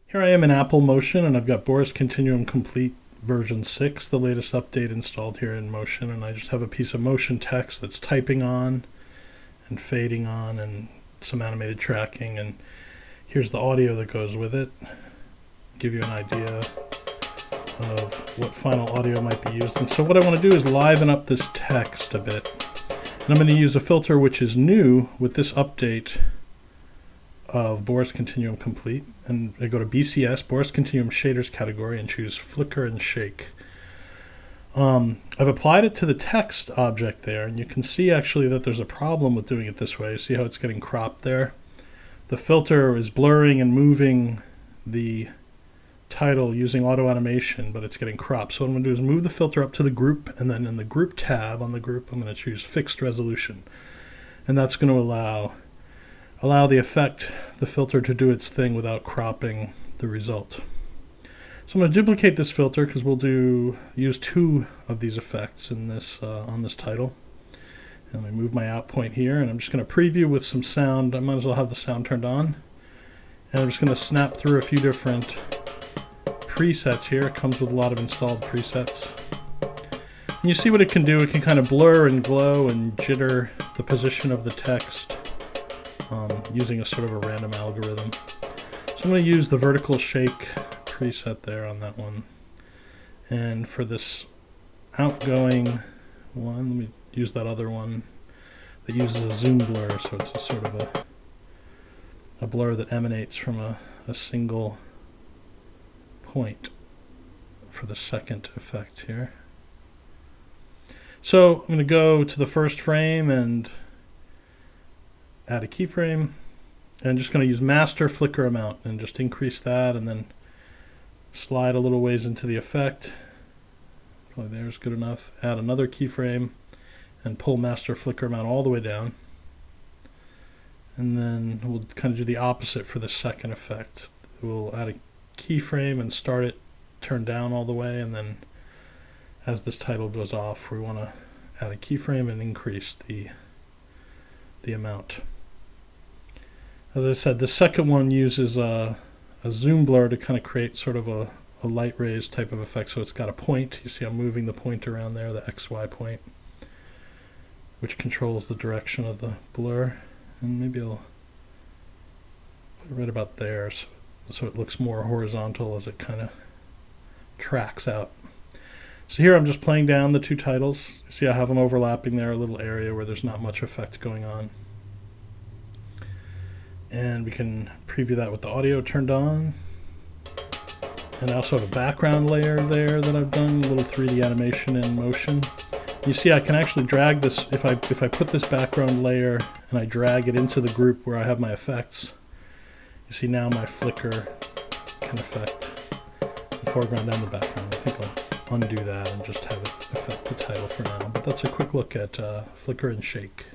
Here I am in Apple Motion, and I've got Boris Continuum Complete version 6, the latest update installed here in Motion, and I just have a piece of motion text that's typing on and fading on and some animated tracking, and here's the audio that goes with it. Give you an idea of what final audio might be used. And so what I want to do is liven up this text a bit. And I'm going to use a filter which is new with this update of Boris Continuum Complete. And I go to BCS, Boris Continuum Shaders category, and choose Flicker and Shake. I've applied it to the text object there, and you can see actually that there's a problem with doing it this way. See how it's getting cropped there? The filter is blurring and moving the title using auto-animation, but it's getting cropped. So what I'm going to do is move the filter up to the group, and then in the group tab on the group I'm going to choose fixed resolution, and that's going to allow the effect, the filter, to do its thing without cropping the result. So I'm going to duplicate this filter because we'll use two of these effects in this on this title. And I move my out point here, and I'm just going to preview with some sound. I might as well have the sound turned on, and I'm just going to snap through a few different presets here. It comes with a lot of installed presets. And you see what it can do. It can kind of blur and glow and jitter the position of the text using a sort of a random algorithm. So I'm going to use the vertical shake preset there on that one. And for this outgoing one, let me use that other one that uses a zoom blur, so it's a sort of a blur that emanates from a single point for the second effect here. So I'm going to go to the first frame and add a keyframe, and I'm just going to use master flicker amount and just increase that, and then slide a little ways into the effect. Probably there's good enough. Add another keyframe and pull master flicker amount all the way down, and then we'll kind of do the opposite for the second effect. We'll add a keyframe and start it turned down all the way, and then as this title goes off we want to add a keyframe and increase the amount. As I said, the second one uses a zoom blur to kind of create sort of a light rays type of effect. So it's got a point. You see I'm moving the point around there, the XY point, which controls the direction of the blur. And maybe I'll put it right about there so it looks more horizontal as it kind of tracks out. So here I'm just playing down the two titles. See I have them overlapping there, a little area where there's not much effect going on. And we can preview that with the audio turned on. And I also have a background layer there that I've done, a little 3D animation in Motion. You see I can actually drag this, if I put this background layer and I drag it into the group where I have my effects, you see now my flicker can affect the foreground and the background. I think I'll undo that and just have it affect the title for now. But that's a quick look at Flicker and Shake.